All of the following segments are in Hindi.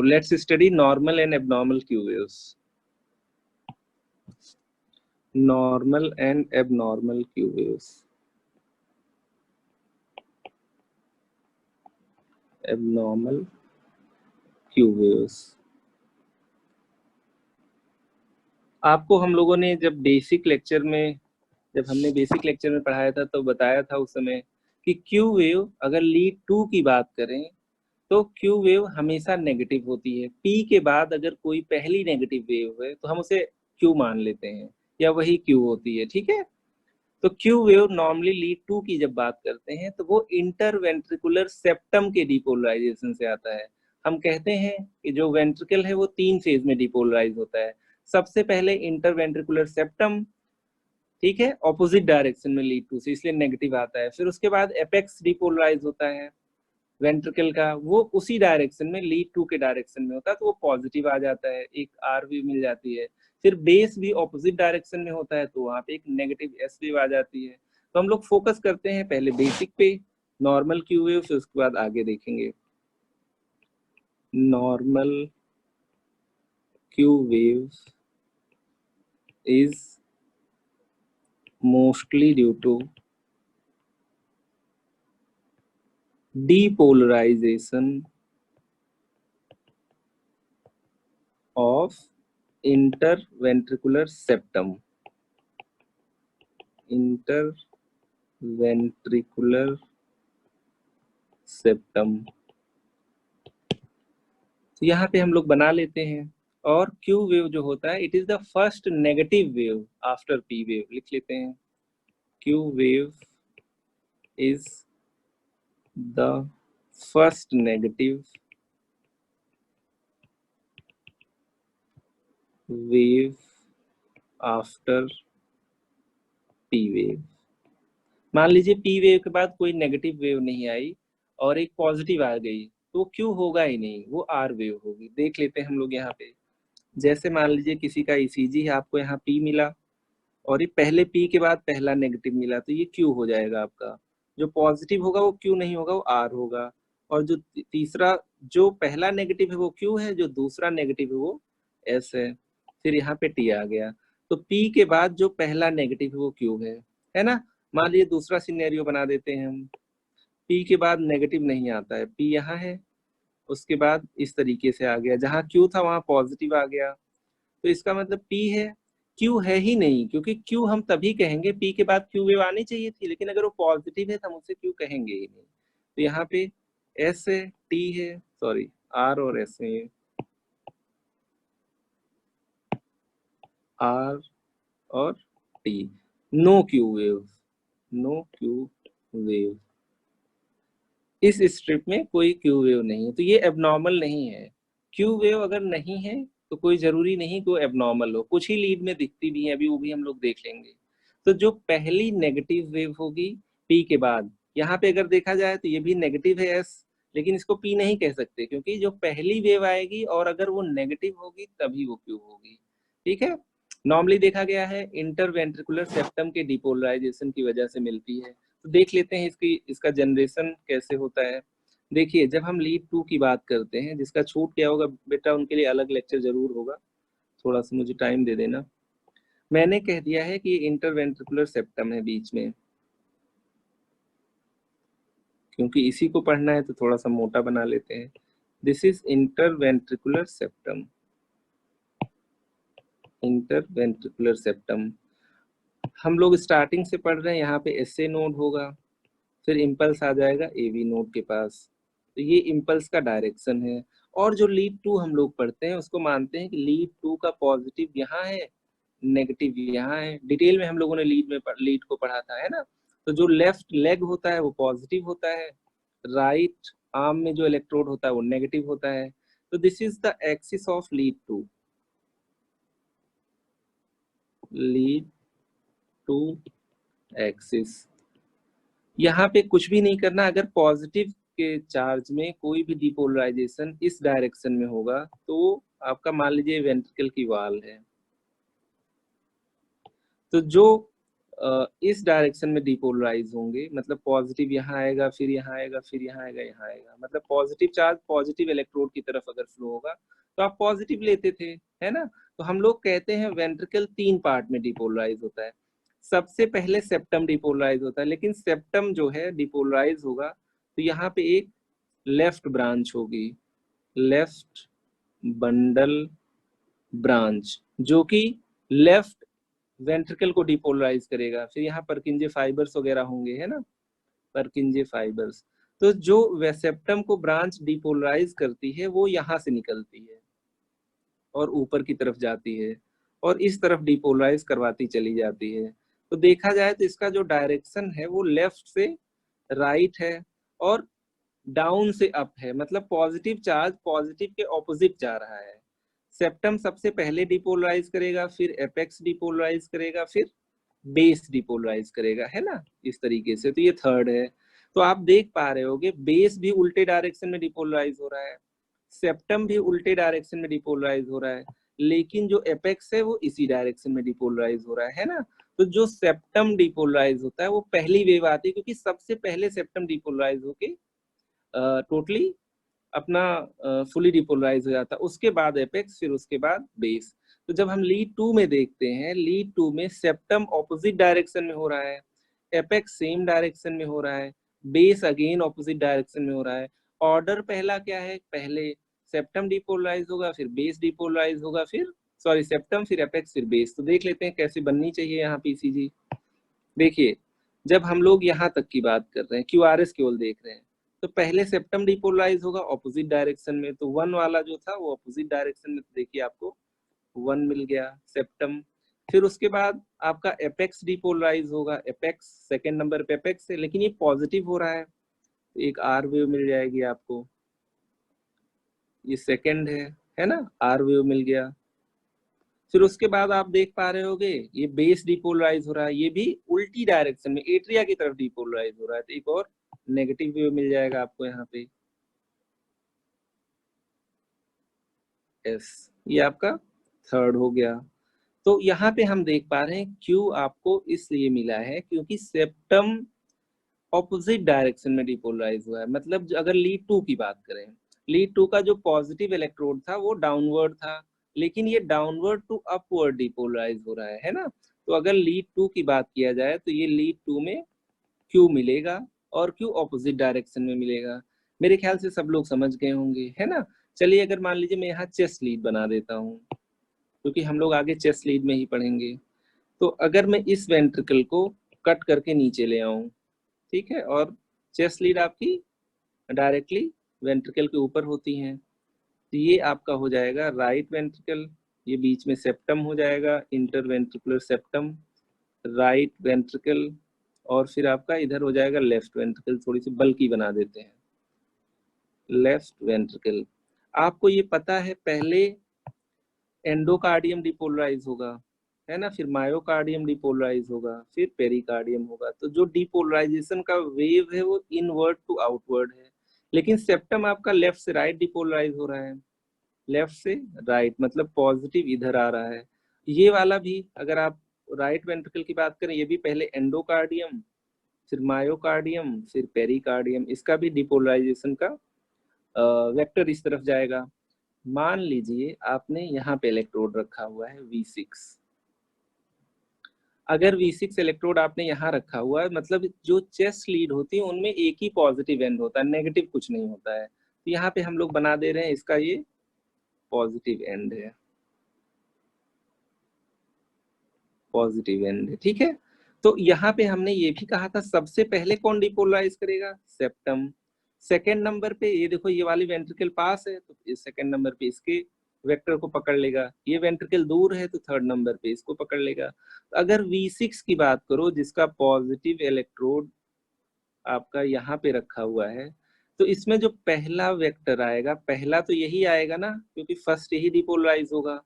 Let's study normal and abnormal Q waves. Normal and abnormal Q waves. Abnormal Q waves. आपको हम लोगों ने जब हमने बेसिक लेक्चर में पढ़ाया था तो बताया था उस समय कि क्यू वेव अगर लीड 2 की बात करें तो क्यू वेव हमेशा नेगेटिव होती है. पी के बाद अगर कोई पहली नेगेटिव वेव है तो हम उसे क्यू मान लेते हैं या वही क्यू होती है. ठीक है. तो क्यू वेव नॉर्मली लीड 2 की जब बात करते हैं तो वो इंटरवेंट्रिकुलर सेप्टम के डिपोलराइजेशन से आता है. हम कहते हैं कि जो वेंट्रिकल है वो 3 फेज में डिपोलराइज होता है. सबसे पहले इंटरवेंट्रिकुलर सेप्टम, ठीक है, ऑपोजिट डायरेक्शन में लीड 2 से, इसलिए नेगेटिव आता है. फिर उसके बाद एपेक्स डिपोलराइज होता है वेंट्रिकल का, वो उसी डायरेक्शन में लीड 2 के डायरेक्शन में होता है तो वो पॉजिटिव आ जाता है, एक आर वेव मिल जाती है. फिर बेस भी ऑपोजिट डायरेक्शन में होता है तो वहां पे एक नेगेटिव एस वेव आ जाती है. तो हम लोग फोकस करते हैं पहले बेसिक पे, नॉर्मल क्यू वेव, फिर उसके बाद आगे देखेंगे. Normal Q wave is mostly due to depolarization of interventricular septum. Interventricular septum. तो यहाँ पे हम लोग बना लेते हैं. और क्यू वेव जो होता है, it is the first negative wave after P wave. लिख लेते हैं. Q wave is the first negative wave after P wave. मान लीजिए पी वेव के बाद कोई नेगेटिव वेव नहीं आई और एक पॉजिटिव आ गई तो क्यू होगा ही नहीं, वो आर वेव होगी. देख लेते हैं हम लोग यहाँ पे. जैसे मान लीजिए किसी का ईसीजी है, आपको यहाँ पी मिला और ये पहले पी के बाद पहला नेगेटिव मिला तो ये क्यू हो जाएगा आपका. जो पॉजिटिव होगा वो क्यू नहीं होगा, वो आर होगा. और जो तीसरा, जो पहला नेगेटिव है वो क्यू है, जो दूसरा नेगेटिव है वो एस है. फिर यहाँ पे टी आ गया. तो पी के बाद जो पहला नेगेटिव है वो क्यू है ना. मान लीजिए दूसरा सिनेरियो बना देते हैं हम. पी के बाद नेगेटिव नहीं आता है, पी यहाँ है, उसके बाद इस तरीके से आ गया, जहाँ क्यू था वहां पॉजिटिव आ गया. तो इसका मतलब पी है, क्यू है ही नहीं, क्योंकि क्यू हम तभी कहेंगे, पी के बाद क्यू वेव आनी चाहिए थी, लेकिन अगर वो पॉजिटिव है तो हम उसे क्यू कहेंगे ही नहीं. तो यहाँ पे एस है, टी है, सॉरी आर और एस है, आर और T. No Q wave, no Q wave. इस स्ट्रिप में कोई क्यू वेव नहीं है तो ये एबनॉर्मल नहीं है. क्यू वेव अगर नहीं है तो कोई जरूरी नहीं कि वो एबनॉर्मल हो, कुछ ही लीड में दिखती भी है, अभी वो भी हम लोग देख लेंगे. तो जो पहली नेगेटिव वेव होगी पी के बाद, यहाँ पे अगर देखा जाए तो ये भी नेगेटिव है एस, लेकिन इसको पी नहीं कह सकते क्योंकि जो पहली वेव आएगी और अगर वो नेगेटिव होगी तभी वो क्यू होगी. ठीक है. नॉर्मली देखा गया है इंटरवेंट्रिकुलर सेप्टम के डिपोलराइजेशन की वजह से मिलती है. तो देख लेते हैं इसका जनरेशन कैसे होता है. देखिए जब हम लीड 2 की बात करते हैं, जिसका छूट क्या होगा बेटा, उनके लिए अलग लेक्चर जरूर होगा, थोड़ा सा मुझे टाइम दे देना. मैंने कह दिया है कि इंटरवेंट्रिकुलर सेप्टम है बीच में, क्योंकि इसी को पढ़ना है तो थोड़ा सा मोटा बना लेते हैं. This is interventricular septum. Interventricular septum हम लोग स्टार्टिंग से पढ़ रहे हैं. यहाँ पे एसए नोड होगा, फिर इम्पल्स आ जाएगा एवी नोड के पास. तो ये इम्पल्स का डायरेक्शन है. और जो लीड 2 हम लोग पढ़ते हैं उसको मानते हैं कि लीड 2 का पॉजिटिव यहाँ है, नेगेटिव यहाँ है. डिटेल में हम लोगों ने लीड को पढ़ा था, है ना. तो जो लेफ्ट लेग होता है वो पॉजिटिव होता है, राइट आर्म में जो इलेक्ट्रोड होता है वो नेगेटिव होता है. तो this is the axis of lead 2. Lead 2 axis. यहाँ पे कुछ भी नहीं करना. अगर पॉजिटिव के चार्ज में कोई भी डिपोलराइजेशन इस डायरेक्शन में होगा तो आपका मान लीजिए वेंट्रिकल की वॉल है, तो जो इस डायरेक्शन में डिपोलराइज होंगे, मतलब पॉजिटिव यहाँ आएगा, फिर यहाँ आएगा, फिर यहाँ आएगा, यहाँ आएगा, मतलब पॉजिटिव चार्ज पॉजिटिव इलेक्ट्रोड की तरफ अगर फ्लो होगा तो आप पॉजिटिव लेते थे, है ना। तो हम लोग कहते हैं वेंट्रिकल 3 पार्ट में डिपोलराइज होता है। सबसे पहले सेप्टम डिपोलराइज होता है, लेकिन सेप्टम जो है डिपोलराइज होगा तो यहाँ पे एक लेफ्ट ब्रांच होगी, लेफ्ट बंडल ब्रांच, जो कि लेफ्ट वेंट्रिकल को डिपोलराइज करेगा। फिर यहाँ परकिंजे फाइबर्स वगैरह होंगे, है ना, परकिंजे फाइबर्स। तो जो सेप्टम को ब्रांच डिपोलराइज करती है वो यहाँ से निकलती है और ऊपर की तरफ जाती है और इस तरफ डिपोलराइज करवाती चली जाती है। तो देखा जाए तो इसका जो डायरेक्शन है वो लेफ्ट से राइट है और डाउन से अप है, मतलब पॉजिटिव चार्ज पॉजिटिव के ऑपोजिट जा रहा है। सेप्टम सबसे पहले डिपोलराइज करेगा, फिर एपेक्स डिपोलराइज करेगा, फिर बेस डिपोलराइज करेगा, है ना, इस तरीके से। तो ये थर्ड है। तो आप देख पा रहे होगे बेस भी उल्टे डायरेक्शन में डिपोलराइज हो रहा है, सेप्टम भी उल्टे डायरेक्शन में डिपोलराइज हो रहा है, लेकिन जो एपेक्स है वो इसी डायरेक्शन में डिपोलराइज हो रहा है ना। तो जो सेप्टम डिपोलराइज होता है वो पहली वेव आती है, क्योंकि सबसे पहले सेप्टम डिपोलराइज होके टोटली अपना फुली डिपोलराइज हो जाता है, उसके बाद एपेक्स, फिर उसके बाद बेस। तो जब हम लीड 2 में देखते हैं, लीड 2 में सेप्टम ऑपोजिट डायरेक्शन में हो रहा है, एपेक्स सेम डायरेक्शन में हो रहा है, बेस अगेन ऑपोजिट डायरेक्शन में हो रहा है। ऑर्डर पहला क्या है, पहले सेप्टम डिपोलराइज होगा, फिर बेस डिपोलराइज होगा, फिर सॉरी सेप्टम, फिर एपेक्स, फिर बेस। तो देख लेते हैं कैसे बननी चाहिए यहाँ पीसीजी। देखिए, जब हम लोग यहाँ तक की बात कर रहे हैं, क्यूआरएस केवल देख रहे हैं, तो पहले सेप्टम डिपोलराइज होगा ऑपोजिट डायरेक्शन में, तो 1 वाला जो था वो ऑपोजिट डायरेक्शन में, तो देखिए आपको 1 मिल गया सेप्टम। फिर उसके बाद आपका एपेक्स डिपोलराइज होगा, एपेक्स सेकंड नंबर पे एपेक्स है, लेकिन ये पॉजिटिव हो रहा है, तो एक आर वेव मिल जाएगी आपको, ये सेकंड है ना, आर वेव मिल गया। फिर उसके बाद आप देख पा रहे होगे ये बेस डिपोलराइज हो रहा है, ये भी उल्टी डायरेक्शन में एट्रिया की तरफ डिपोलराइज हो रहा है, तो एक और नेगेटिव वेव मिल जाएगा आपको यहाँ पे, एस, ये आपका थर्ड हो गया। तो यहाँ पे हम देख पा रहे हैं क्यू आपको इसलिए मिला है क्योंकि सेप्टम ऑपोजिट डायरेक्शन में डिपोलराइज हुआ है। मतलब अगर लीड 2 की बात करें, लीड 2 का जो पॉजिटिव इलेक्ट्रोड था वो डाउनवर्ड था, लेकिन ये डाउनवर्ड टू अपवर्ड डिपोलराइज हो रहा है ना। तो अगर लीड 2 की बात किया जाए तो ये लीड 2 में क्यू मिलेगा और क्यू ऑपोजिट डायरेक्शन में मिलेगा। मेरे ख्याल से सब लोग समझ गए होंगे, है ना। चलिए अगर मान लीजिए मैं यहाँ चेस्ट लीड बना देता हूँ, क्योंकि हम लोग आगे चेस्ट लीड में ही पढ़ेंगे। तो अगर मैं इस वेंट्रिकल को कट करके नीचे ले आऊं, ठीक है, और चेस्ट लीड आपकी डायरेक्टली वेंट्रिकल के ऊपर होती हैं, तो ये आपका हो जाएगा राइट वेंट्रिकल, ये बीच में सेप्टम हो जाएगा, inter ventricular septum, right ventricle, और फिर आपका इधर हो जाएगा लेफ्ट वेंट्रिकल। थोड़ी सी बल्कि बना देते हैं, लेफ्ट वेंट्रिकल। आपको ये पता है पहले एंडोकार्डियम डिपोलराइज होगा, है ना, फिर मायोकार्डियम डिपोलराइज होगा, फिर पेरिकार्डियम होगा। तो जो डिपोलराइजेशन का वेव है वो इनवर्ड टू आउटवर्ड है, लेकिन सेप्टम आपका लेफ्ट से राइट डिपोलराइज हो रहा है, लेफ्ट से राइट, मतलब पॉजिटिव इधर आ रहा है। ये वाला भी अगर आप राइट वेंट्रिकल की बात करें, ये भी पहले एंडोकार्डियम, फिर मायोकार्डियम, फिर पेरिकार्डियम, इसका भी डिपोलराइजेशन का वेक्टर इस तरफ जाएगा। मान लीजिए आपने यहाँ पे इलेक्ट्रोड रखा हुआ है V6, अगर V6 इलेक्ट्रोड आपने यहाँ रखा हुआ है, मतलब जो चेस्ट लीड होती है उनमें एक ही पॉजिटिव एंड होता है, नेगेटिव कुछ नहीं होता है। तो यहाँ पे हम लोग बना दे रहे हैं इसका ये पॉजिटिव एंड है, पॉजिटिव एंड है, ठीक है। तो यहाँ पे हमने ये भी कहा था सबसे पहले कौन डिपोलराइज करेगा, सेप्टम। सेकेंड नंबर पे ये देखो ये वाली वेंट्रिकल पास है, तो इस सेकेंड नंबर पे इसके वेक्टर को पकड़ लेगा, ये वेंट्रिकल दूर है तो थर्ड नंबर पे इसको पकड़ लेगा। तो अगर V6 की बात करो जिसका पॉजिटिव इलेक्ट्रोड आपका यहाँ पे रखा हुआ है, तो इसमें जो पहला वेक्टर आएगा, पहला तो यही आएगा ना, क्योंकि फर्स्ट यही डिपोलराइज होगा।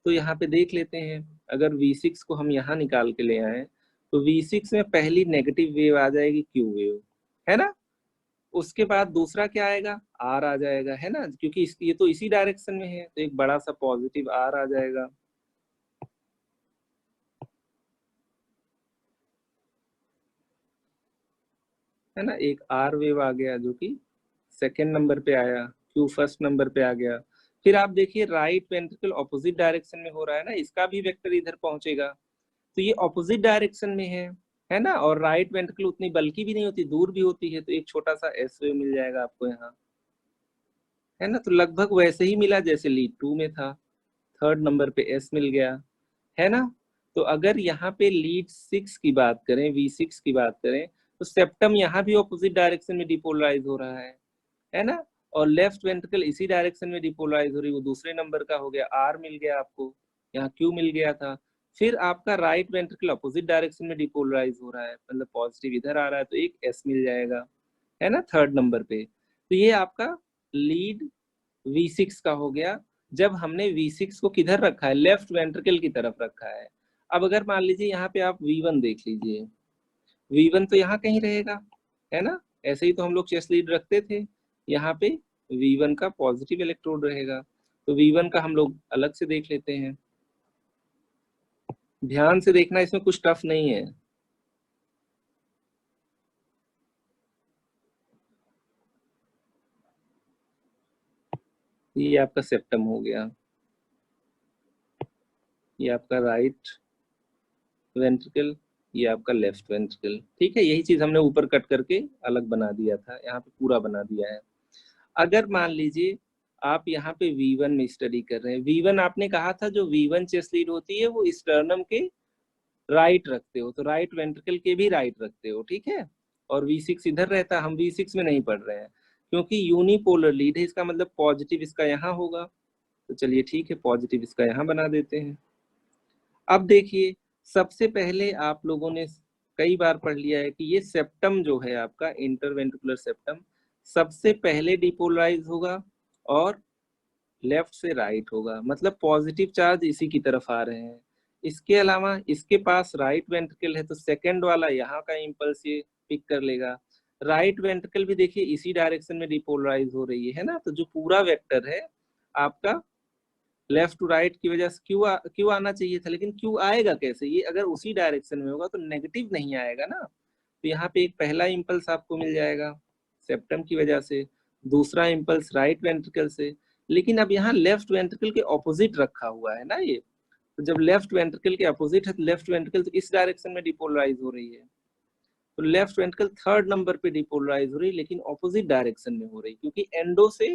तो यहाँ पे देख लेते हैं, अगर V6 को हम यहाँ निकाल के ले आए तो V6 में पहली नेगेटिव वेव आ जाएगी Q वेव, है ना। उसके बाद दूसरा क्या आएगा, R आ जाएगा, है ना, क्योंकि ये तो इसी डायरेक्शन में है, तो एक बड़ा सा पॉजिटिव R आ जाएगा। है ना, एक आर वेव आ गया जो कि सेकेंड नंबर पे आया, क्यू फर्स्ट नंबर पे आ गया। फिर आप देखिए राइट वेंट्रिकल ऑपोजिट डायरेक्शन में हो रहा है ना, इसका भी वेक्टर इधर पहुंचेगा, तो ये ऑपोजिट डायरेक्शन में है ना, और राइट वेंट्रिकल उतनी बल्कि भी नहीं होती, दूर भी होती है, तो एक छोटा सा एस वेव मिल जाएगा आपको यहाँ, है ना। तो लगभग वैसे ही मिला जैसे लीड 2 में था, थर्ड नंबर पे एस मिल गया, है ना। तो अगर यहाँ पे लीड 6 की बात करें, V6 की बात करें, तो सेप्टम यहाँ भी ऑपोजिट डायरेक्शन में डिपोलराइज हो रहा है ना, और लेफ्ट वेंट्रिकल इसी डायरेक्शन में डिपोलराइज हो रही, वो दूसरे नंबर का हो गया, आर मिल गया आपको, यहाँ क्यू मिल गया था। फिर आपका राइट वेंट्रिकल अपोजिट डायरेक्शन में डिपोलराइज हो रहा है, मतलब पॉजिटिव इधर आ रहा है, तो एक एस मिल जाएगा, है ना, थर्ड नंबर पे। तो ये आपका लीड V6 का हो गया, जब हमने V6 को किधर रखा है, लेफ्ट वेंट्रिकल की तरफ रखा है। अब अगर मान लीजिए यहाँ पे आप V1 देख लीजिए, V1 तो यहाँ कहीं रहेगा, है ना, ऐसे ही तो हम लोग चेस्ट लीड रखते थे, यहाँ पे V1 का पॉजिटिव इलेक्ट्रोड रहेगा, तो V1 का हम लोग अलग से देख लेते हैं, ध्यान से देखना, इसमें कुछ टफ नहीं है। ये आपका सेप्टम हो गया, ये आपका राइट वेंट्रिकल, ये आपका लेफ्ट वेंट्रिकल, ठीक है। यही चीज हमने ऊपर कट करके अलग बना दिया था, यहाँ पे पूरा बना दिया है। अगर मान लीजिए आप यहाँ पे V1 में स्टडी कर रहे हैं, V1 आपने कहा था जो V1 चेस्ट लीड होती है वो स्टर्नम के राइट रखते हो, तो राइट वेंट्रिकल के भी राइट रखते हो, ठीक है। और V6 इधर रहता है, हम V6 में नहीं पढ़ रहे हैं क्योंकि यूनिपोलर लीड है, इसका मतलब पॉजिटिव इसका यहाँ होगा, तो चलिए ठीक है, पॉजिटिव इसका यहाँ बना देते हैं। अब देखिए, सबसे पहले आप लोगों ने कई बार पढ़ लिया है कि ये सेप्टम जो है आपका इंटरवेंट्रिकुलर सेप्टम सबसे पहले डिपोलराइज होगा और लेफ्ट से राइट होगा, मतलब पॉजिटिव चार्ज इसी की तरफ आ रहे हैं। इसके अलावा इसके पास राइट वेंट्रिकल है, तो सेकंड वाला यहाँ का इंपल्स ये पिक कर लेगा। राइट वेंट्रिकल भी देखिए इसी डायरेक्शन में डिपोलराइज हो रही है ना, तो जो पूरा वेक्टर है आपका लेफ्ट टू राइट की वजह से क्यू आना चाहिए था, लेकिन क्यू आएगा कैसे, ये अगर उसी डायरेक्शन में होगा तो नेगेटिव नहीं आएगा ना। तो यहाँ पे एक पहला इंपल्स आपको मिल जाएगा सेप्टम की वजह से, दूसरा इंपल्स राइट वेंट्रिकल से, लेकिन अब यहाँ लेफ्ट वेंट्रिकल के ऑपोजिट रखा हुआ है ना ये, तो जब लेफ्ट वेंट्रिकल के अपोजिट है तो लेफ्ट वेंट्रिकल तो इस डायरेक्शन में डिपोलराइज हो रही है, तो लेफ्ट वेंट्रिकल थर्ड नंबर पे डिपोलराइज हो रही है, लेकिन ऑपोजिट डायरेक्शन में हो रही, क्योंकि एंडो से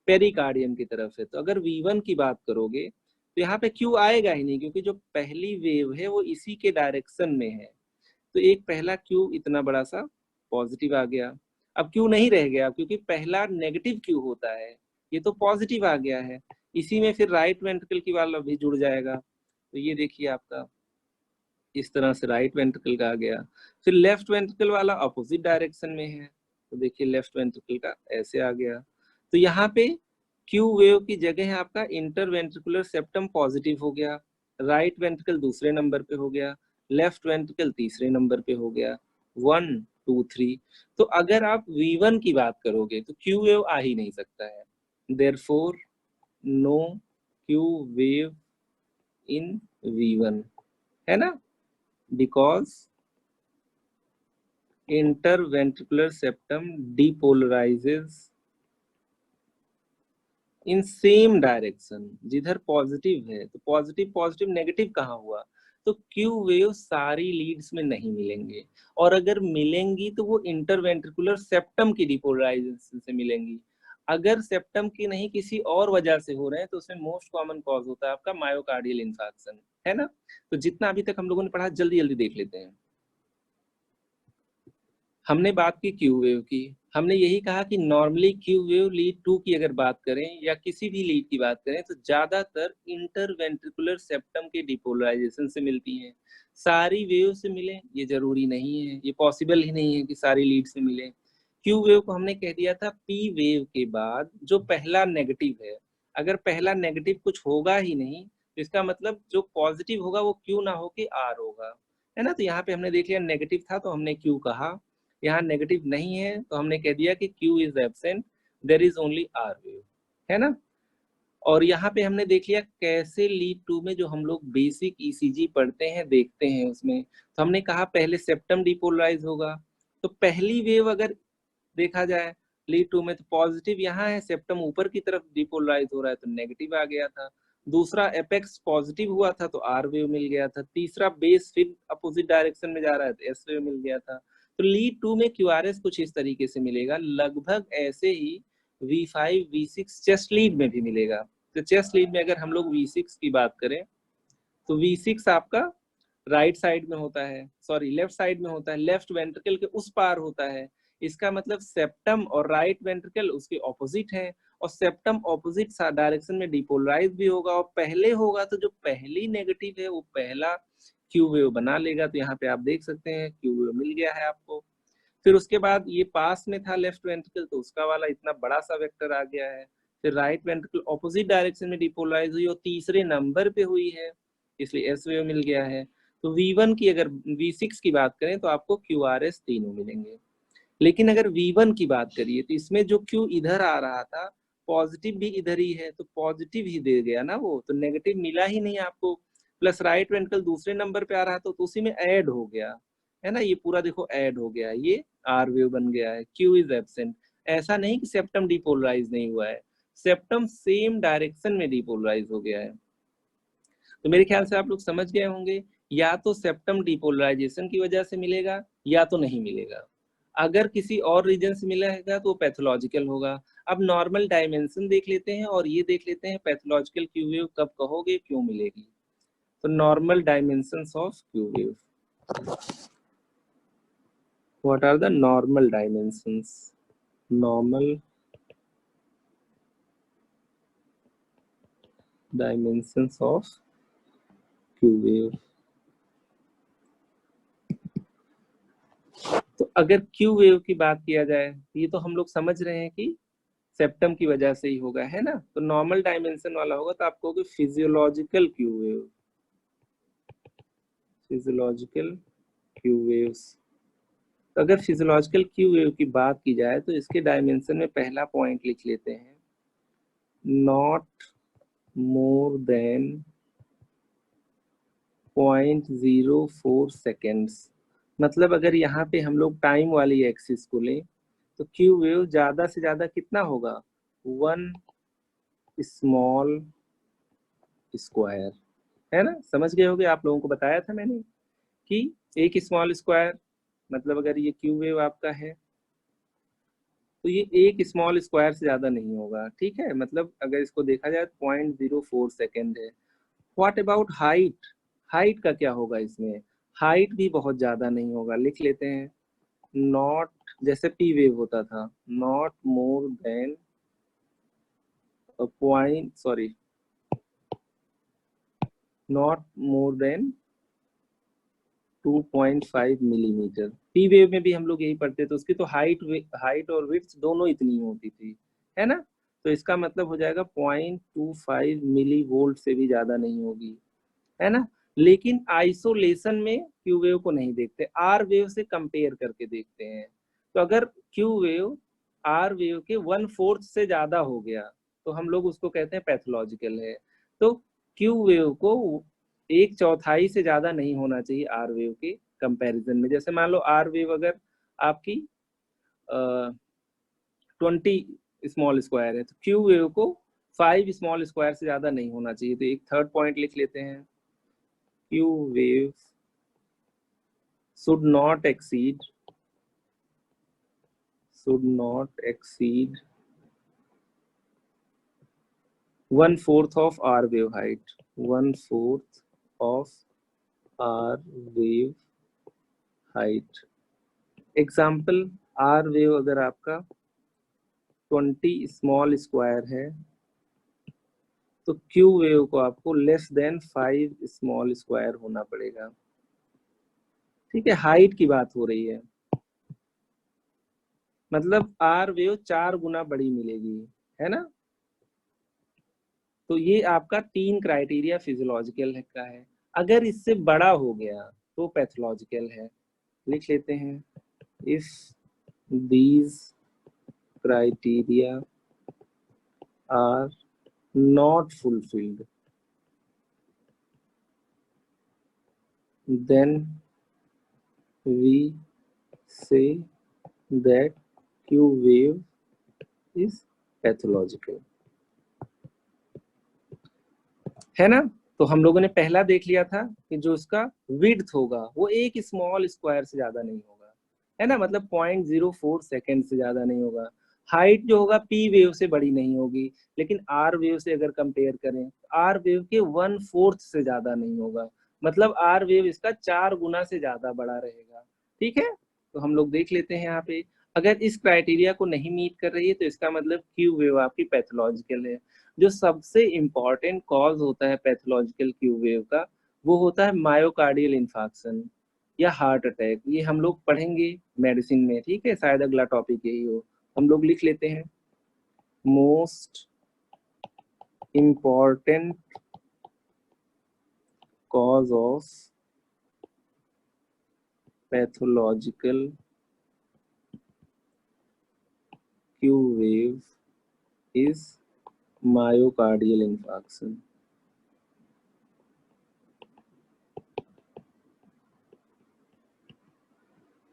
पेरिकार्डियम की तरफ है। तो अगर V1 की बात करोगे तो यहाँ पे क्यू आएगा ही नहीं, क्योंकि जो पहली वेव है वो इसी के डायरेक्शन में है, तो एक पहला क्यू इतना बड़ा सा पॉजिटिव आ गया। अब क्यू नहीं रह गया क्योंकि पहला नेगेटिव क्यू होता है, ये तो पॉजिटिव आ गया है, इसी में फिर राइट वेंट्रिकल की वाला भी जुड़ जाएगा, तो ये देखिए आपका इस तरह से राइट वेंट्रिकल का आ गया। फिर लेफ्ट वेंट्रिकल वाला अपोजिट डायरेक्शन में है, तो देखिए लेफ्ट वेंट्रिकल का ऐसे आ गया, तो यहाँ पे क्यू वेव की जगह है आपका इंटरवेंट्रिकुलर सेप्टम पॉजिटिव हो गया, राइट वेंट्रिकल दूसरे नंबर पे हो गया, लेफ्ट वेंट्रिकल तीसरे नंबर पे हो गया, 1 2 3। तो अगर आप V1 की बात करोगे तो क्यू वेव आ ही नहीं सकता है, therefore no Q wave in V1, है ना, because interventricular septum depolarizes in same direction, जिधर पॉजिटिव है तो पॉजिटिव पॉजिटिव नेगेटिव कहाँ हुआ, तो क्यू वेव सारी लीड्स में नहीं मिलेंगे, और अगर मिलेंगी तो वो इंटरवेंट्रिकुलर सेप्टम की डिपोलराइजेशन से मिलेंगी। अगर सेप्टम की नहीं किसी और वजह से हो रहे हैं तो उसमें मोस्ट कॉमन कॉज होता है आपका मायोकार्डियल इंफार्क्शन, है ना। तो जितना अभी तक हम लोगों ने पढ़ा जल्दी जल्दी देख लेते हैं। हमने बात की क्यू वेव की, हमने यही कहा कि नॉर्मली क्यू वेव लीड 2 की अगर बात करें या किसी भी लीड की बात करें तो ज्यादातर इंटरवेंट्रिकुलर सेप्टम के डिपोलराइजेशन से मिलती हैं। सारी वेव से मिले ये जरूरी नहीं है, ये पॉसिबल ही नहीं है कि सारी लीड से मिले। क्यू वेव को हमने कह दिया था पी वेव के बाद जो पहला नेगेटिव है, अगर पहला नेगेटिव कुछ होगा ही नहीं तो इसका मतलब जो पॉजिटिव होगा वो क्यू ना होके आर होगा, है ना। तो यहाँ पे हमने देख लिया नेगेटिव था तो हमने क्यू कहा, यहाँ नेगेटिव नहीं है तो हमने कह दिया कि Q is absent, there is only R wave, है ना। और यहाँ पे हमने देख लिया कैसे लीड 2 में जो हम लोग बेसिक ECG पढ़ते हैं देखते हैं उसमें, तो हमने कहा पहले सेप्टम डिपोलराइज होगा, तो पहली वेव अगर देखा जाए लीड 2 में, तो पॉजिटिव यहाँ है, सेप्टम ऊपर की तरफ डिपोलराइज हो रहा है तो नेगेटिव आ गया था। दूसरा एपेक्स पॉजिटिव हुआ था तो आर वेव मिल गया था। तीसरा बेस फिर अपोजिट डायरेक्शन में जा रहा है तो एस वेव मिल गया था। तो लीड 2 में क्यूआरएस कुछ इस तरीके से मिलेगा, लगभग ऐसे ही V5 V6 चेस्ट लीड में भी मिलेगा। तो चेस्ट लीड में अगर हम लोग V6 की बात करें तो V6 आपका राइट साइड में होता है, सॉरी लेफ्ट साइड में होता है, लेफ्ट वेंट्रिकल के उस पार होता है। इसका मतलब सेप्टम और राइट वेंट्रिकल उसके ऑपोजिट है, और सेप्टम ऑपोजिट डायरेक्शन में डिपोलराइज भी होगा, और पहले होगा तो जो पहली नेगेटिव है वो पहला क्यू वेव बना लेगा। तो यहाँ पे आप देख सकते हैं क्यू वेव मिल गया है आपको। फिर उसके बाद ये पास में था लेफ्ट वेंट्रिकल तो उसका वाला इतना बड़ा सा वेक्टर आ गया है। फिर राइट वेंट्रिकल ऑपोजिट डायरेक्शन में डिपोलराइज हुई और तीसरे नंबर पे हुई है, इसलिए एस वेव मिल गया है। तो V1 की अगर V6 की बात करें तो आपको QRS तीनों मिलेंगे। लेकिन अगर V1 की बात करिए तो इसमें जो Q इधर आ रहा था, पॉजिटिव भी इधर ही है तो पॉजिटिव ही दे गया ना वो, तो नेगेटिव मिला ही नहीं आपको। प्लस राइट वेंट्रिकल दूसरे नंबर पे आ रहा था तो उसी में ऐड हो गया है ना, ये पूरा देखो ऐड हो गया, ये आर वेव बन गया है। Q is absent. ऐसा नहीं कि सेप्टम डिपोलराइज नहीं हुआ है, सेप्टम सेम डायरेक्शन में डिपोलराइज हो गया है। तो मेरे ख्याल से आप लोग समझ गए होंगे, या तो सेप्टम डिपोलराइजेशन की वजह से मिलेगा या तो नहीं मिलेगा। अगर किसी और रीजन से मिलेगा तो पैथोलॉजिकल होगा। अब नॉर्मल डायमेंशन देख लेते हैं और ये देख लेते हैं पैथोलॉजिकल क्यू वेव कब कहोगे क्यों मिलेगी। तो normal dimensions of Q wave, what are the normal dimensions? Normal dimensions of Q wave. तो अगर क्यू वेव की बात किया जाए, ये तो हम लोग समझ रहे हैं कि सेप्टम की वजह से ही होगा, है ना। तो नॉर्मल डायमेंशन वाला होगा तो आपको physiological Q wave, physiological Q waves. तो अगर फिजियोलॉजिकल क्यू वेव की बात की जाए तो इसके डायमेंशन में पहला पॉइंट लिख लेते हैं, नॉट मोर देन 0.04 सेकेंड्स। मतलब अगर यहाँ पे हम लोग टाइम वाली एक्सिस को लें तो क्यू वेव ज्यादा से ज्यादा कितना होगा, 1 स्मॉल स्क्वायर, है ना। समझ गए होगे, आप लोगों को बताया था मैंने कि एक स्मॉल स्क्वायर, मतलब अगर ये क्यू वेव आपका है तो ये एक स्मॉल स्क्वायर से ज्यादा नहीं होगा, ठीक है। मतलब अगर इसको देखा जाए तो 0.04 सेकेंड है। What about height? हाइट का क्या होगा इसमें? हाइट भी बहुत ज्यादा नहीं होगा, लिख लेते हैं नॉट, जैसे पी वेव होता था, not more than point, sorry, not more than 2.5 millimetre. P wave में भी हम लोग यही पढ़ते थे, उसकी तो हाइट और विड्थ दोनों इतनी होती थी, है ना। तो इसका मतलब हो जाएगा 0.25 मिली वोल्ट से भी ज्यादा नहीं होगी, है ना। लेकिन आइसोलेशन में क्यू वेव को नहीं देखते, आर वेव से कंपेयर करके देखते हैं। तो अगर क्यू वेव आर वेव के 1/4 से ज्यादा हो गया तो हम लोग उसको कहते हैं पैथोलॉजिकल है। तो क्यू वेव को 1/4 से ज्यादा नहीं होना चाहिए आर वेव के कंपैरिजन में। जैसे मान लो आर वेव अगर आपकी 20 स्मॉल स्क्वायर है तो क्यू वेव को 5 स्मॉल स्क्वायर से ज्यादा नहीं होना चाहिए। तो एक थर्ड पॉइंट लिख लेते हैं, Q waves should not exceed 1/4 of R wave height, 1/4 of R wave height। Example, R wave अगर आपका 20 स्मॉल स्क्वायर है तो Q वेव को आपको लेस देन 5 स्मॉल स्क्वायर होना पड़ेगा, ठीक है। हाइट की बात हो रही है, मतलब आर वेव 4 गुना बड़ी मिलेगी, है ना। तो ये आपका 3 क्राइटेरिया फिजियोलॉजिकल का है। अगर इससे बड़ा हो गया तो पैथोलॉजिकल है, लिख लेते हैं, if these criteria are not fulfilled then we say that Q wave is pathological, है ना। तो हम लोगों ने पहला देख लिया था कि जो उसका विड्थ होगा वो एक स्मॉल स्क्वायर से ज्यादा नहीं होगा, है ना, मतलब 0.04 सेकेंड से ज्यादा नहीं होगा। हाइट जो होगा पी वेव से बड़ी नहीं होगी, लेकिन आर वेव से अगर कंपेयर करें आर वेव के 1/4 से ज्यादा नहीं होगा, मतलब आर वेव इसका 4 गुना से ज्यादा बड़ा रहेगा। ठीक है, तो हम लोग देख लेते हैं यहाँ पे, अगर इस क्राइटेरिया को नहीं मीट कर रही है तो इसका मतलब क्यू वेव आपकी पैथोलॉजिकल है। जो सबसे इम्पॉर्टेंट कॉज होता है पैथोलॉजिकल क्यू वेव का, वो होता है मायोकार्डियल इंफार्क्शन या हार्ट अटैक। ये हम लोग पढ़ेंगे मेडिसिन में, ठीक है, शायद अगला टॉपिक यही हो। हम लोग लिख लेते हैं, most important cause of pathological Q wave is myocardial infarction,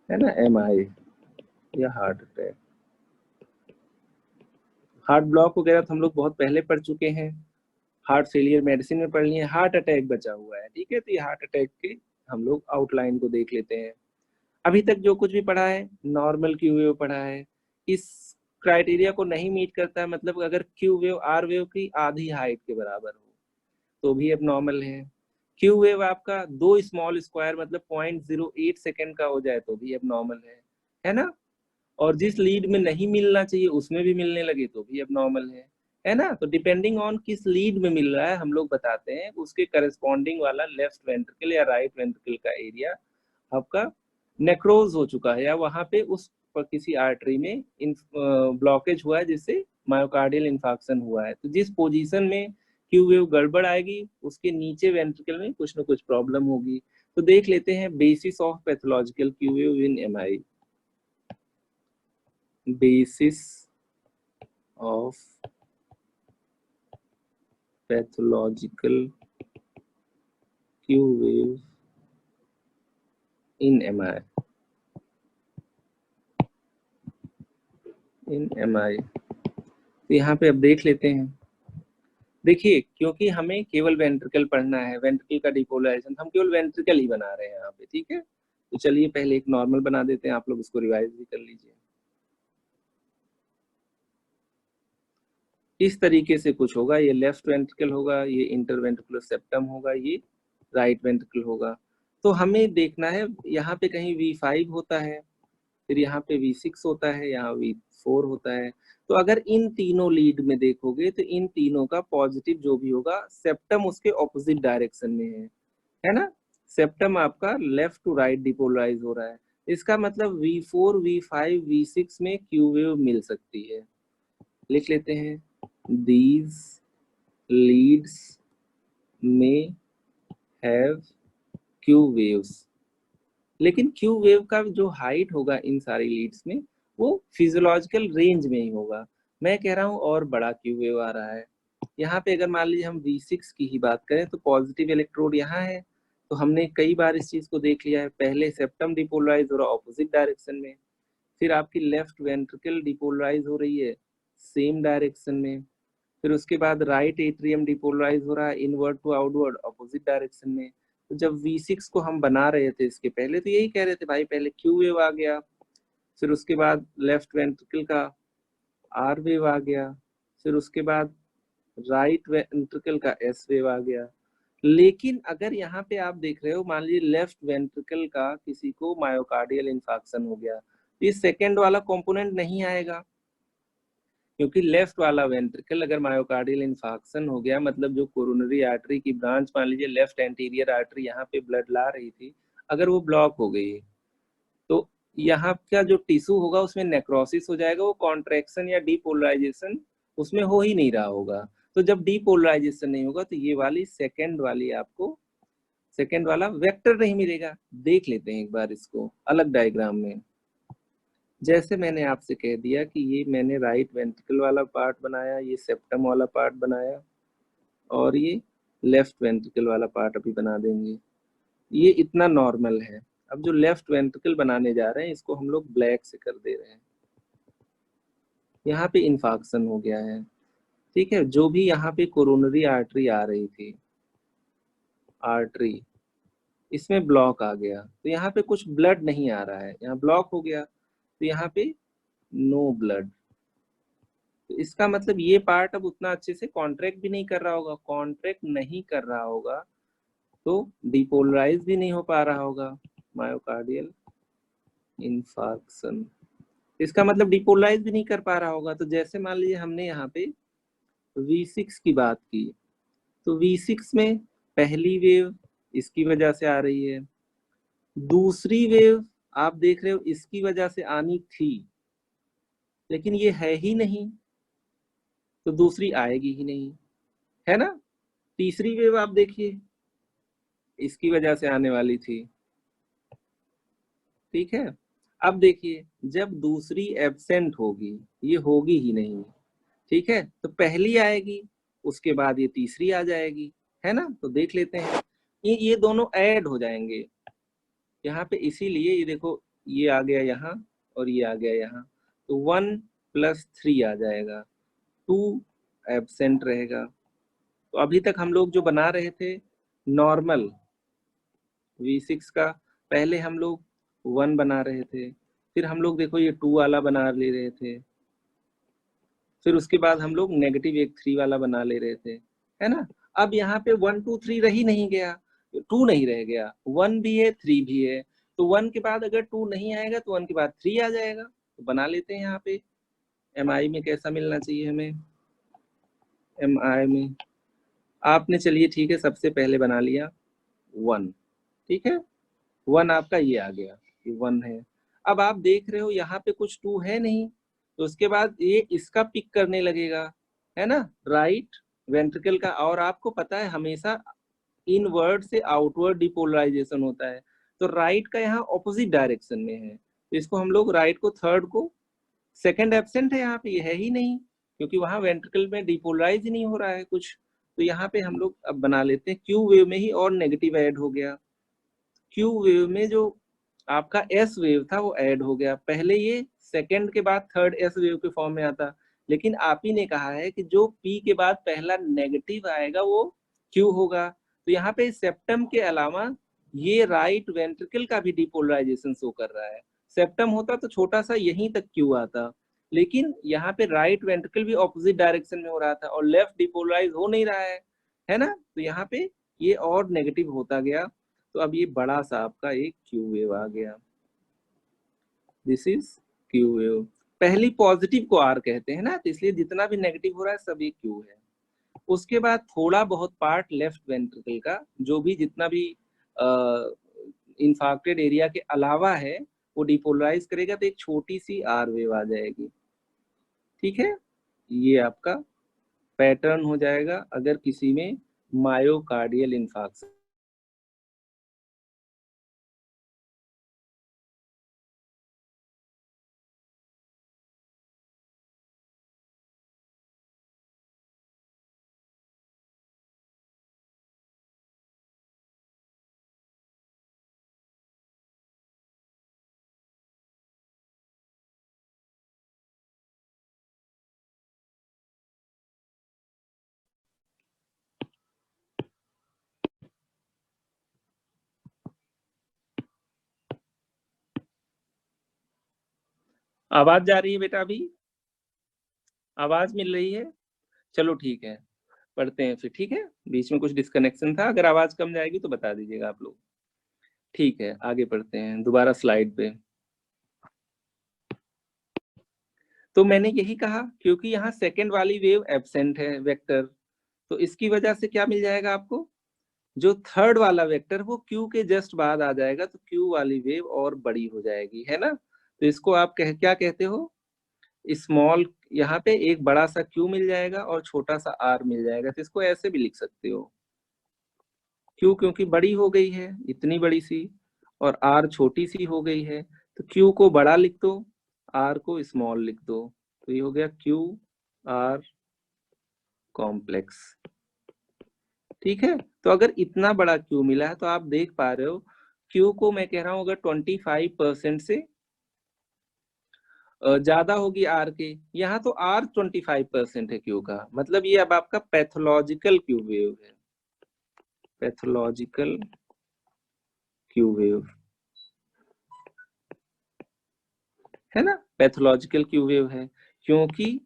है ना, MI या हार्ट अटैक। हार्ट ब्लॉक वगैरह तो हम लोग बहुत पहले पढ़ चुके हैं, हार्ट फेलियर मेडिसिन में पढ़ लिए, हार्ट अटैक बचा हुआ है। ठीक है, तो ये हार्ट अटैक के हम लोग आउटलाइन को देख लेते हैं। अभी तक जो कुछ भी पढ़ा है नॉर्मल क्यू वेव पढ़ा है, इस क्राइटेरिया को नहीं मीट करता है, मतलब अगर क्यू वेव आर वेव की आधी हाइट के बराबर हो तो भी अब नॉर्मल है। क्यू वेव आपका 2 स्मॉल स्क्वायर मतलब 0.08 सेकेंड का हो जाए तो भी अब नॉर्मल है ना। और जिस लीड में नहीं मिलना चाहिए उसमें भी मिलने लगे तो भी अब नॉर्मल है ना। तो डिपेंडिंग ऑन किस लीड में मिल रहा है हम लोग बताते हैं उसके करस्पॉन्डिंग वाला लेफ्ट वेंट्रिकल या राइट वेंट्रिकल का एरिया आपका नेक्रोज हो चुका है, या वहां पे उस पर किसी आर्टरी में ब्लॉकेज हुआ है जिससे मायोकार्डियल इंफार्क्शन हुआ है। तो जिस पोजीशन में क्यू वेव गड़बड़ आएगी उसके नीचे वेंट्रिकल में कुछ ना कुछ प्रॉब्लम होगी। तो देख लेते हैं basis of pathological Q wave in MI. basis of pathological Q wave in MI, तो यहाँ पे अब देख लेते हैं। देखिए क्योंकि हमें केवल वेंट्रिकल पढ़ना है, वेंट्रिकल का डिपोलराइजेशन हम केवल वेंट्रिकल ही बना रहे हैं यहाँ पे, ठीक है। तो चलिए पहले एक नॉर्मल बना देते हैं, आप लोग इसको रिवाइज भी कर लीजिए। इस तरीके से कुछ होगा, ये लेफ्ट वेंट्रिकल होगा, ये इंटरवेंट्रिकुलर सेप्टम होगा, ये राइट वेंट्रिकल होगा। तो हमें देखना है यहाँ पे कहीं V5 होता है, फिर यहाँ पे V6 होता है, यहाँ V4 होता है। तो अगर इन तीनों लीड में देखोगे तो इन तीनों का पॉजिटिव जो भी होगा सेप्टम उसके ऑपोजिट डायरेक्शन में है ना। सेप्टम आपका लेफ्ट टू राइट डिपोलराइज हो रहा है, इसका मतलब V4 V5 V6 में क्यू वेव मिल सकती है। लिख लेते हैं, these leads may have Q waves, लेकिन क्यू वेव का जो हाइट होगा इन सारी लीड्स में वो फिजियोलॉजिकल रेंज में ही होगा। मैं कह रहा हूँ और बड़ा क्यू वेव आ रहा है। यहाँ पे अगर मान लीजिए हम V6 की ही बात करें तो पॉजिटिव इलेक्ट्रोड यहाँ है, तो हमने कई बार इस चीज को देख लिया है। पहले सेप्टम डिपोलराइज हो रहा ऑपोजिट डायरेक्शन में, फिर आपकी लेफ्ट वेंट्रिकल डिपोलराइज हो रही है सेम डायरेक्शन में, फिर उसके बाद राइट एट्रियम डिपोलराइज हो रहा है inward to outward opposite direction में। तो जब V6 को हम बना रहे थे इसके पहले तो यही कह रहे थे भाई पहले क्यू वेव आ गया, फिर उसके बाद लेफ्ट वेंट्रिकल का आर वेव आ गया, फिर उसके बाद राइट वेंट्रिकल का एस वेव आ गया। लेकिन अगर यहाँ पे आप देख रहे हो मान लीजिए लेफ्ट वेंट्रिकल का किसी को मायोकार्डियल इंफार्क्शन हो गया तो ये सेकेंड वाला कंपोनेंट नहीं आएगा, क्योंकि लेफ्ट वाला वेंट्रिकल अगर मायोकार्डियल इंफार्क्शन हो गया मतलब जो कोरोनरी आर्टरी की ब्रांच मान लीजिए लेफ्ट एंटीरियर आर्टरी यहाँ पे ब्लड ला रही थी, अगर वो ब्लॉक हो गई तो यहाँ का जो टिश्यू होगा उसमें नेक्रोसिस हो जाएगा, वो कॉन्ट्रैक्शन या डीपोलराइजेशन उसमें हो ही नहीं रहा होगा। तो जब डीपोलराइजेशन नहीं होगा तो ये वाली सेकेंड वाली आपको सेकेंड वाला वेक्टर नहीं मिलेगा। देख लेते हैं एक बार इसको अलग डायग्राम में। जैसे मैंने आपसे कह दिया कि ये मैंने राइट वेंट्रिकल वाला पार्ट बनाया, ये सेप्टम वाला पार्ट बनाया, और ये लेफ्ट वेंट्रिकल वाला पार्ट अभी बना देंगे। ये इतना नॉर्मल है। अब जो लेफ्ट वेंट्रिकल बनाने जा रहे हैं इसको हम लोग ब्लैक से कर दे रहे हैं। यहाँ पे इन्फाक्शन हो गया है, ठीक है। जो भी यहाँ पे कोरोनरी आर्टरी आ रही थी, आर्टरी, इसमें ब्लॉक आ गया, तो यहाँ पे कुछ ब्लड नहीं आ रहा है, यहाँ ब्लॉक हो गया, तो यहाँ पे नो ब्लड। तो इसका मतलब ये पार्ट अब उतना अच्छे से कॉन्ट्रैक्ट भी नहीं कर रहा होगा, कॉन्ट्रैक्ट नहीं कर रहा होगा तो डिपोलराइज भी नहीं हो पा रहा होगा, मायोकार्डियल इन्फार्क्शन। इसका मतलब डिपोलराइज भी नहीं कर पा रहा होगा। तो जैसे मान लीजिए हमने यहाँ पे V6 की बात की, तो V6 में पहली वेव इसकी वजह से आ रही है, दूसरी वेव आप देख रहे हो इसकी वजह से आनी थी, लेकिन ये है ही नहीं, तो दूसरी आएगी ही नहीं, है ना। तीसरी वेव आप देखिए इसकी वजह से आने वाली थी, ठीक है। अब देखिए जब दूसरी एब्सेंट होगी, ये होगी ही नहीं, ठीक है, तो पहली आएगी, उसके बाद ये तीसरी आ जाएगी, है ना। तो देख लेते हैं, ये दोनों ऐड हो जाएंगे यहाँ पे, इसीलिए ये देखो ये आ गया यहाँ और ये आ गया यहाँ, तो 1 + 3 आ जाएगा, 2 एब्सेंट रहेगा। तो अभी तक हम लोग जो बना रहे थे नॉर्मल V6 का, पहले हम लोग 1 बना रहे थे, फिर हम लोग देखो ये 2 वाला बना ले रहे थे, फिर उसके बाद हम लोग नेगेटिव एक 3 वाला बना ले रहे थे, है ना। अब यहाँ पे 1 2 3 रह ही नहीं गया, 2 नहीं रह गया, 1 भी है 3 भी है, तो 1 के बाद अगर 2 नहीं आएगा तो 1 के बाद 3 आ जाएगा। तो बना लेते हैं यहाँ पे MI में कैसा मिलना चाहिए हमें। MI में आपने, चलिए ठीक है, सबसे पहले बना लिया 1, ठीक है, 1 आपका ये आ गया, ये 1 है। अब आप देख रहे हो यहाँ पे कुछ 2 है नहीं, तो उसके बाद ये इसका पिक करने लगेगा, है ना, राइट वेंट्रिकल का। और आपको पता है हमेशा इनवर्ड से आउटवर्ड डिपोलराइजेशन होता है, तो राइट का यहाँ ऑपोजिट डायरेक्शन में है, तो इसको हम लोग राइट को थर्ड को, सेकंड एब्सेंट है यहाँ पे, ये है ही नहीं, क्योंकि वहां वेंट्रिकल में डिपोलराइज ही नहीं हो रहा है कुछ। तो यहाँ पे हम लोग अब बना लेते हैं क्यू वेव में ही, और नेगेटिव ऐड हो गया। क्यू वेव में जो आपका एस वेव था वो ऐड हो गया, पहले ये सेकंड के बाद थर्ड एस वेव के फॉर्म में आता, लेकिन आप ही ने कहा है कि जो पी के बाद पहला नेगेटिव आएगा वो क्यू होगा। तो यहाँ पे सेप्टम के अलावा ये राइट वेंट्रिकल का भी डिपोलराइजेशन शो कर रहा है। सेप्टम होता तो छोटा सा यहीं तक क्यू आता, लेकिन यहाँ पे राइट वेंट्रिकल भी ऑपोजिट डायरेक्शन में हो रहा था और लेफ्ट डिपोलराइज हो नहीं रहा है ना। तो यहाँ पे ये और नेगेटिव होता गया, तो अब ये बड़ा सा आपका एक क्यू वेव आ गया, दिस इज क्यू वेव। पहली पॉजिटिव को आर कहते हैं ना, तो इसलिए जितना भी नेगेटिव हो रहा है सब ये क्यू है। उसके बाद थोड़ा बहुत पार्ट लेफ्ट वेंट्रिकल का जो भी जितना भी इंफाक्टेड एरिया के अलावा है वो डिपोलराइज करेगा, तो एक छोटी सी आर वेव आ जाएगी, ठीक है। ये आपका पैटर्न हो जाएगा अगर किसी में मायोकार्डियल इंफाक्शन। आवाज जा रही है बेटा, अभी आवाज मिल रही है? चलो ठीक है, पढ़ते हैं फिर, ठीक है। बीच में कुछ डिस्कनेक्शन था, अगर आवाज कम जाएगी तो बता दीजिएगा आप लोग, ठीक है। आगे पढ़ते हैं दोबारा स्लाइड पे। तो मैंने यही कहा क्योंकि यहाँ सेकंड वाली वेव एब्सेंट है वेक्टर, तो इसकी वजह से क्या मिल जाएगा आपको, जो थर्ड वाला वेक्टर वो क्यू के जस्ट बाद आ जाएगा, तो क्यू वाली वेव और बड़ी हो जाएगी, है ना। तो इसको आप क्या कहते हो, स्मॉल, यहाँ पे एक बड़ा सा क्यू मिल जाएगा और छोटा सा आर मिल जाएगा, तो इसको ऐसे भी लिख सकते हो, क्यू क्योंकि बड़ी हो गई है इतनी बड़ी सी, और आर छोटी सी हो गई है, तो क्यू को बड़ा लिख दो, आर को स्मॉल लिख दो, तो ये हो गया क्यू आर कॉम्प्लेक्स, ठीक है। तो अगर इतना बड़ा क्यू मिला है तो आप देख पा रहे हो Q को मैं कह रहा हूं अगर 25% से ज्यादा होगी R के, यहाँ तो R 25% है Q का, मतलब ये अब आपका पैथोलॉजिकल Q वेव है, पैथोलॉजिकल Q वेव है ना, पैथोलॉजिकल Q वेव है, क्योंकि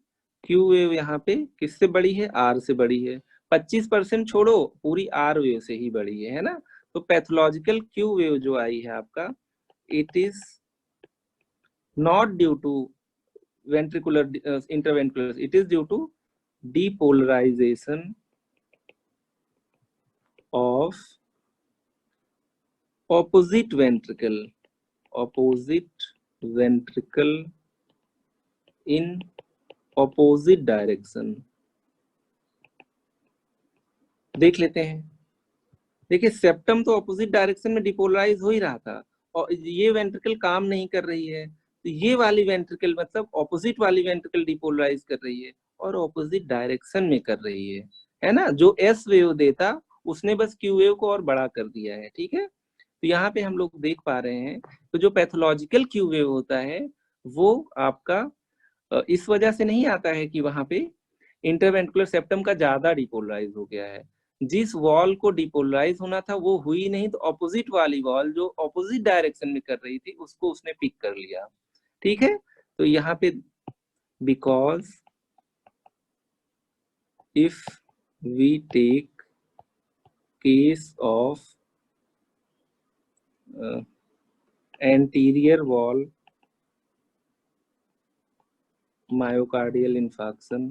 Q वेव यहाँ पे किससे बड़ी है, R से बड़ी है। 25% छोड़ो, पूरी R वेव से ही बड़ी है ना। तो पैथोलॉजिकल Q वेव जो आई है आपका, it is not due to ventricular interventricular, it is due to depolarization of opposite ventricle in opposite direction। देख लेते हैं, देखिए सेप्टम तो ऑपोजिट डायरेक्शन में डिपोलराइज हो ही रहा था, और ये वेंट्रिकल काम नहीं कर रही है, तो ये वाली वेंट्रिकल मतलब ऑपोजिट वाली वेंट्रिकल डिपोलराइज कर रही है और ऑपोजिट डायरेक्शन में कर रही है ना। जो एस वेव देता उसने बस क्यू वेव को और बड़ा कर दिया है, ठीक है। तो यहाँ पे हम लोग देख पा रहे हैं, तो जो पैथोलॉजिकल क्यू वेव होता है वो आपका इस वजह से नहीं आता है कि वहां पे इंटरवेंट्रिकुलर सेप्टम का ज्यादा डिपोलराइज हो गया है, जिस वॉल को डिपोलराइज होना था वो हुई नहीं, तो ऑपोजिट वाली वॉल जो ऑपोजिट डायरेक्शन में कर रही थी उसको उसने पिक कर लिया, ठीक है। तो यहाँ पे because if we take case of anterior wall myocardial infarction,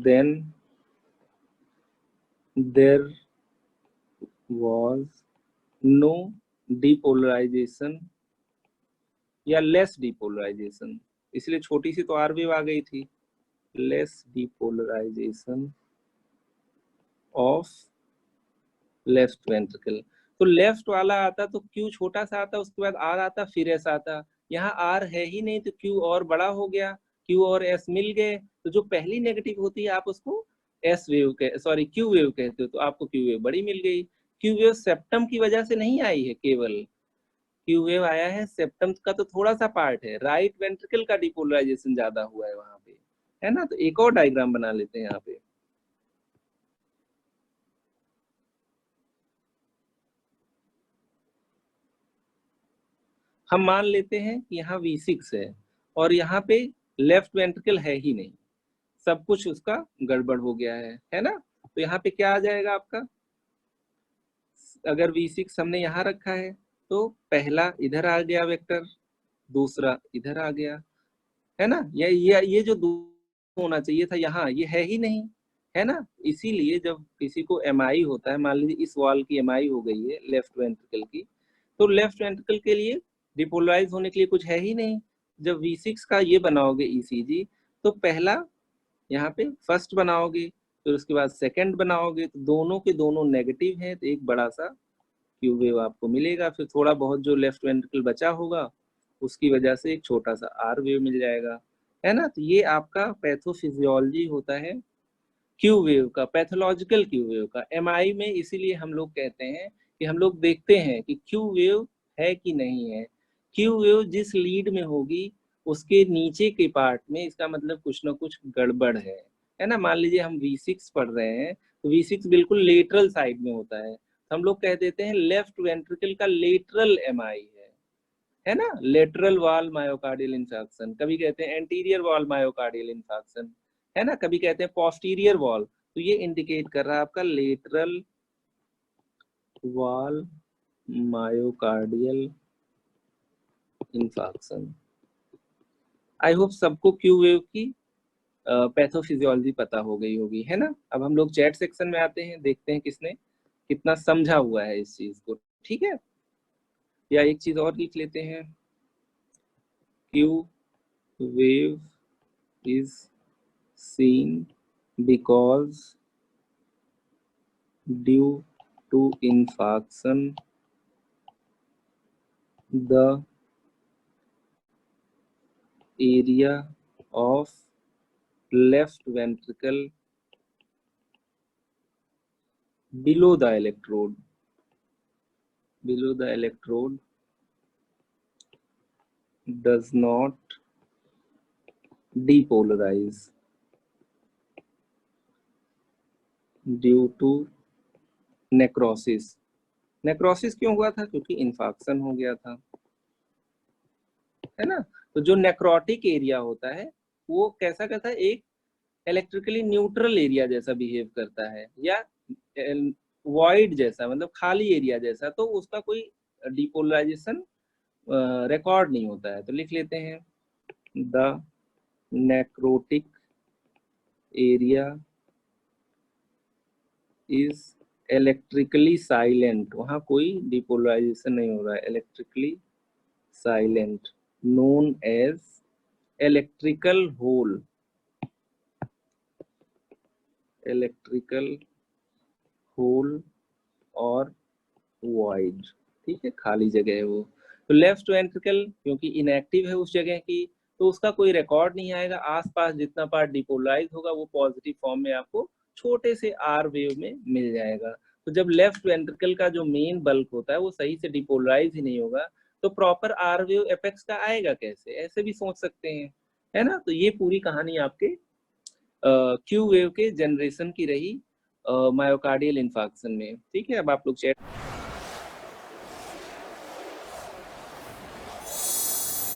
then there was no depolarization या लेस डिपोलराइजेशन, इसलिए छोटी सी तो आर वेव आ गई थी, less depolarisation of left ventricle. तो लेफ्ट वाला आता तो क्यू छोटा सा आता, उसके बाद आर आता, फिर एस आता, यहाँ आर है ही नहीं तो क्यू और बड़ा हो गया, क्यू और एस मिल गए, तो जो पहली नेगेटिव होती है आप उसको S wave sorry Q wave कहते हो, तो आपको क्यू वेव बड़ी मिल गई। क्यू वेव सेप्टम की वजह से नहीं आई है, केवल क्यू वेव आया है सेप्टम का तो थोड़ा सा पार्ट है, राइट वेंट्रिकल का डिपोलराइजेशन ज्यादा हुआ है वहां पे, है ना। तो एक और डायग्राम बना लेते हैं यहाँ पे, हम मान लेते हैं कि यहाँ V6 है और यहाँ पे लेफ्ट वेंट्रिकल है ही नहीं, सब कुछ उसका गड़बड़ हो गया है ना। तो यहाँ पे क्या आ जाएगा आपका, अगर V6 हमने यहाँ रखा है तो पहला इधर आ गया वेक्टर, दूसरा इधर आ गया, है ना। ये जो होना चाहिए था यहाँ, ये है ही नहीं, है ना। इसीलिए जब किसी को एमआई होता है, मान लीजिए इस वॉल की एमआई हो गई है लेफ्ट वेंट्रिकल की, तो लेफ्ट वेंट्रिकल के लिए डिपोलराइज होने के लिए कुछ है ही नहीं। जब V6 का ये बनाओगे ईसीजी, तो पहला यहाँ पे फर्स्ट बनाओगे, फिर उसके बाद सेकंड बनाओगे, तो दोनों के दोनों नेगेटिव है, तो एक बड़ा सा क्यू वेव आपको मिलेगा, फिर थोड़ा बहुत जो लेफ्ट वेंट्रिकल बचा होगा उसकी वजह से एक छोटा सा आर वेव मिल जाएगा, है ना। तो ये आपका पैथोफिजियोलॉजी होता है क्यू वेव का, पैथोलॉजिकल क्यू वेव का। एमआई में इसीलिए हम लोग कहते हैं कि हम लोग देखते हैं कि क्यू वेव है कि नहीं है। क्यू वेव जिस लीड में होगी उसके नीचे के पार्ट में, इसका मतलब कुछ ना कुछ गड़बड़ है ना। मान लीजिए हम V6 पढ़ रहे हैं, तो V6 बिल्कुल लेटरल साइड में होता है, तो हम लोग कह देते हैं लेफ्ट वेंट्रिकल का लेटरल एमआई है ना, लेटरल वॉल मायोकार्डियल इंफार्क्शन, कभी कहते हैं एंटीरियर वॉल मायोकार्डियल इंफार्क्शन, है ना, कभी कहते हैं पोस्टीरियर वॉल। तो ये इंडिकेट कर रहा है आपका lateral wall myocardial infarction. I hope सबको क्यू वेव की पैथोफिजियोलॉजी पता हो गई होगी, है ना। अब हम लोग चैट सेक्शन में आते हैं, देखते हैं किसने कितना समझा हुआ है इस चीज को, ठीक है। या एक चीज और लिख लेते हैं, Q wave is seen because due to infarction the area of left ventricle below the electrode does not depolarize due to necrosis. Necrosis क्यों हुआ था? क्योंकि इन्फाक्शन हो गया था, है ना। तो जो नेक्रोटिक एरिया होता है वो कैसा करता है, एक इलेक्ट्रिकली न्यूट्रल एरिया जैसा बिहेव करता है, या वॉइड जैसा, मतलब खाली एरिया जैसा, तो उसका कोई डिपोलराइजेशन रिकॉर्ड नहीं होता है। तो लिख लेते हैं, the necrotic area is electrically silent, वहां कोई डिपोलराइजेशन नहीं हो रहा है, electrically silent, known as electrical hole, और void, ठीक है, खाली जगह है वो। तो लेफ्ट वेंट्रिकल क्योंकि इनएक्टिव है उस जगह की, तो उसका कोई रिकॉर्ड नहीं आएगा। आसपास जितना पार्ट डिपोलराइज होगा वो पॉजिटिव फॉर्म में आपको छोटे से आर वेव में मिल जाएगा। तो जब लेफ्ट वेंट्रिकल का जो मेन बल्क होता है वो सही से डिपोलराइज ही नहीं होगा, तो प्रॉपर आर वेव एपेक्स का आएगा कैसे, ऐसे भी सोच सकते हैं, है ना। तो ये पूरी कहानी आपके क्यू वेव के जनरेशन की रही मायोकार्डियल इन्फार्क्शन में। ठीक है, अब आप लोग चैट